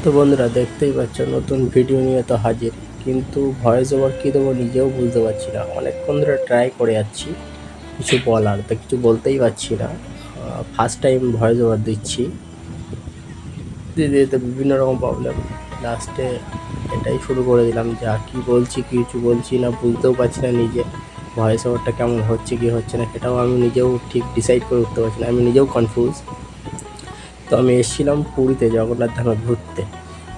তো বন্ধুরা দেখতেই পাচ্ছ নতুন ভিডিও নিয়ে তো হাজির, কিন্তু ভয়েস ওভার কী দেবো নিজেও বুঝতে পারছি না। অনেকক্ষণ ধরে ট্রাই করে যাচ্ছি কিছু বলার, তো কিছু বলতেই পারছি না। ফার্স্ট টাইম ভয়েস ওভার দিচ্ছি, দিতে দিতে বিভিন্ন রকম প্রবলেম, লাস্টে এটাই শুরু করে দিলাম যে আর কী বলছি, কিছু বলছি না, বুঝতেও পারছি না নিজে ভয়েস ওভারটা কেমন হচ্ছে কি হচ্ছে না, সেটাও আমি নিজেও ঠিক ডিসাইড করে উঠতে পারছি না, আমি নিজেও কনফিউজ। তো আমি এসেছিলাম পুরীতে জগন্নাথ ধামে ঘুরতে,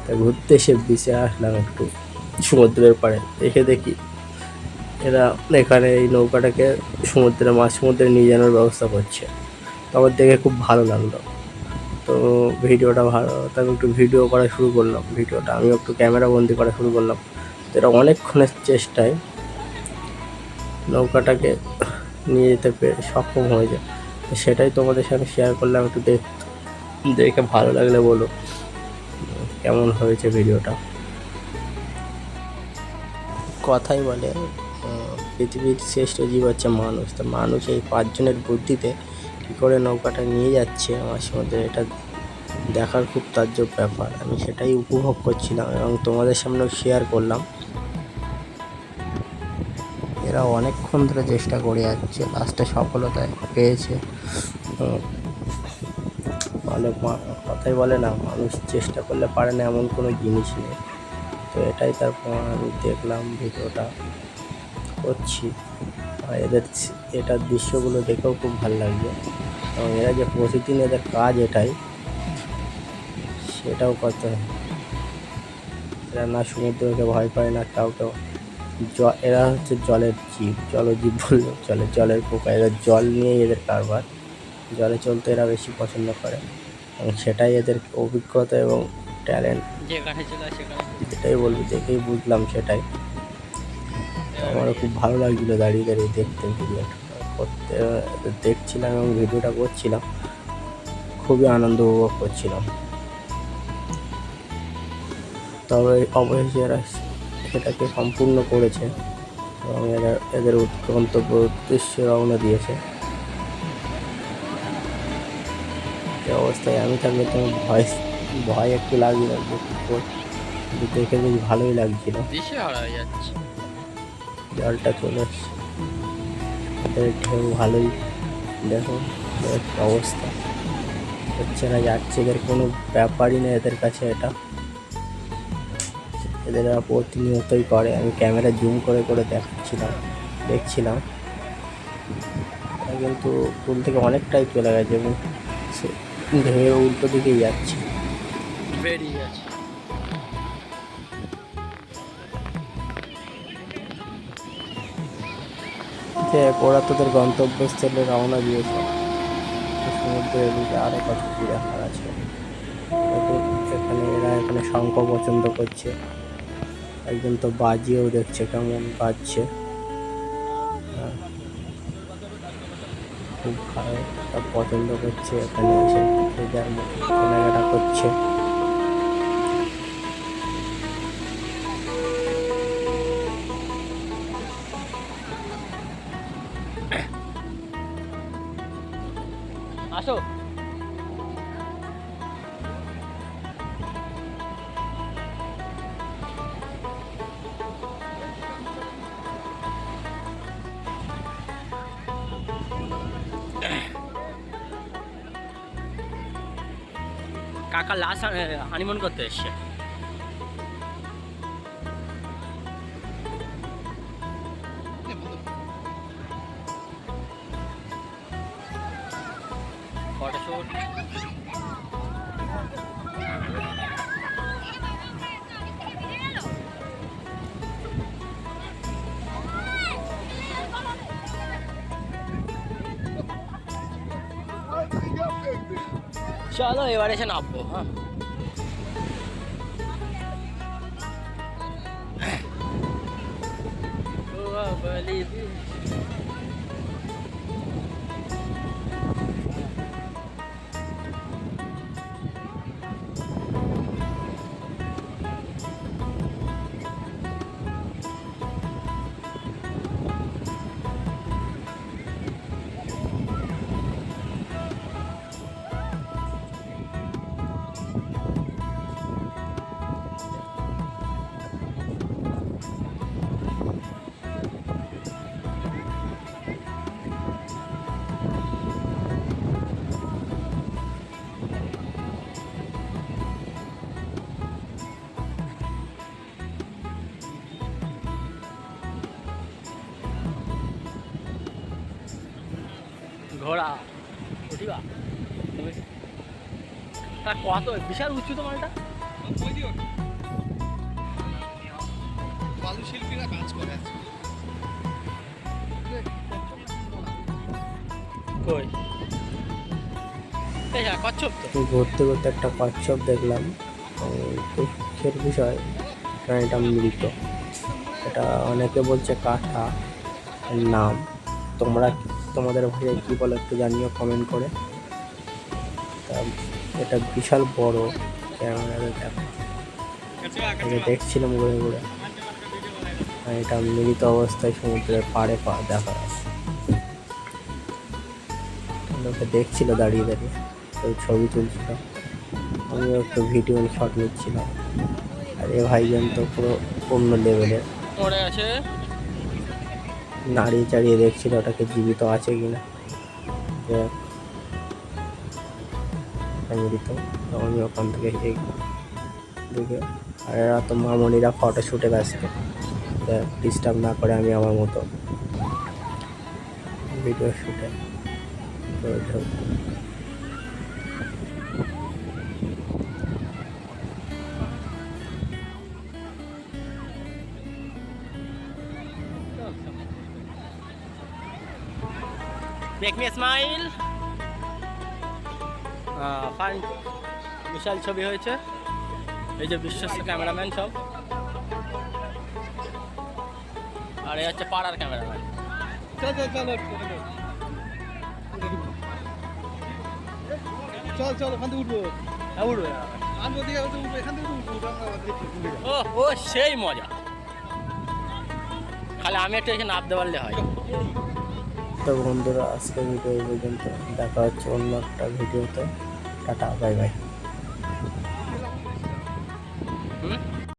তা ঘুরতে এসে বিচে আসলাম একটু সমুদ্রের পাড়ে, এসে দেখি এরা এখানে এই নৌকাটাকে সমুদ্রে নিয়ে যাওয়ার ব্যবস্থা করছে। তো আমার দেখে খুব ভালো লাগলো। তো ভিডিওটা ভালো, তো আমি একটু ভিডিও করা শুরু করলাম, ভিডিওটা আমি একটু ক্যামেরা বন্দি করা শুরু করলাম। তো এরা অনেকক্ষণের চেষ্টায় নৌকাটাকে নিয়ে যেতে পেরে সক্ষম হয়ে যায়। তো সেটাই তোমাদের সাথে শেয়ার করলাম, একটু দেখে ভালো লাগলে বলো কেমন হয়েছে ভিডিওটা। কথাই বলে পৃথিবীর শ্রেষ্ঠ জীব হচ্ছে মানুষ। তো মানুষ এই 5 জনের বুদ্ধিতে কী করে নৌকাটা নিয়ে যাচ্ছে মাঝে মধ্যে, এটা দেখার খুব তাজ্জব ব্যাপার। আমি সেটাই উপভোগ করছিলাম এবং তোমাদের সামনেও শেয়ার করলাম। এরা অনেকক্ষণ ধরে চেষ্টা করে যাচ্ছে, লাস্টে সফলতা পেয়েছে। অনেক কথাই বলে না, মানুষ চেষ্টা করলে পারে না এমন কোনো জিনিস নেই। তো এটাই তার প্রমাণ। আমি দেখলাম ভিডিওটা করছি, এটার দৃশ্যগুলো দেখেও খুব ভালো লাগছে এবং এরা যে প্রতিদিন এদের কাজ এটাই, সেটাও করতে হয়। এরা না সমুদ্রকে ভয় পায় না কাউকে। এরা হচ্ছে জলের জীব, জলজীব বললেও চলে, জলের পোকা। এরা জল নিয়েই এদের কারবার, জলে চলতে এরা বেশি পছন্দ করে এবং সেটাই এদের অভিজ্ঞতা এবং ট্যালেন্ট, এটাই বলবো, দেখেই বুঝলাম সেটাই। আমারও খুব ভালো লাগছিলো দাঁড়িয়ে দাঁড়িয়ে দেখতে, ভিডিওটা করতে দেখছিলাম এবং ভিডিওটা করছিলাম, খুবই আনন্দ উপভোগ করছিলাম। তবে অবশেষে এরা সেটাকে সম্পূর্ণ করেছে এবং এদের গন্তব্য উদ্দেশ্যে রওনা দিয়েছে। এই অবস্থায় আমি থাকলে তো ভয় একটু লাগছিল, দেখে বেশ ভালোই লাগছিল। জলটা চলে এসছে, এদের ঢেউ ভালোই, দেখো অবস্থা হচ্ছে না, যাচ্ছে, এদের কোনো ব্যাপারই না এদের কাছে। এদের প্রতিনিয়তই করে, আমি ক্যামেরা জুম করে করে দেখছিলাম, কিন্তু পুল থেকে অনেকটাই চলে গেছে এবং ঢেউ উল্টো দিকেই যাচ্ছে, বেরিয়ে যাচ্ছে। ওরা তোদের গন্তব্যস্থলে রওনা দিয়েছে। সমুদ্রের এদিকে আরও কত কি দেখার আছে। এখানে শঙ্খ পছন্দ করছে, একজন তো বাজিয়েও দেখছে কেমন বাজছে। খুব ভালো সব পছন্দ করছে, এখানে এসে যার মতো কেনাকাটা করছে। আসো, কাকা লাস্ট হানিমুন করতে এসছে। ফটোশুট চলো এবার এসে নামবো। হ্যাঁ, ঘোড়া উঠিবা তুমি? তা কত বিশাল উঁচু তো মালটা। বালু শিল্পীরা কাজ করে আছে। কই কচ্ছপ তো ঘুরতে ঘুরতে একটা কচ্ছপ দেখলাম। দুঃখের বিষয় এটা মৃত। এটা অনেকে বলছে কাঁঠা নাম। তোমরা তোমাদের ভাষায় কী বলো একটু জানিও কমেন্ট করে। তা এটা বিশাল বড় ক্যামেরাতে দেখো, এটা দেখছিলাম ঘুরে ঘুরে। আর এটা মৃত অবস্থায় সমুদ্রের পাড়ে দেখা যাচ্ছে। লোকে দেখছিল দাঁড়িয়ে দাঁড়িয়ে, কেউ ছবি তুলছিল, আমিও একটু ভিডিও শট নিচ্ছিলাম। আর এ ভাইজান তো পুরো অন্য লেভেলের পড়ে আছে, নাড়িয়ে চাড়িয়ে দেখছিল ওটাকে জীবিত আছে কিনা। মৃত, আমি ওখান থেকে দেখে। আর এরা তো মামনিরা ফটোশ্যুটে ব্যস্ত, ডিস্টার্ব না করে আমি আমার মতো ভিডিও শুটে Make me smile. ফাইন, বিশাল ছবি হয়েছে। এই যে বিশ্বস্ত ক্যামেরাম্যান সব, আর এই হচ্ছে পাড়ার ক্যামেরাম্যান। চল চল চল চল ওখান থেকে উঠবো। হ্যাঁ উঠবে, আনবো দিকে উঠবো, এখান থেকে উঠবো। ও ও সেই মজা, খালি আমি একটু এখানে নামতে পারলে হয়। তো বন্ধুরা আজকে ভিডিও এই পর্যন্ত, দেখা হচ্ছে অন্য একটা ভিডিওতে। Tata, bye bye.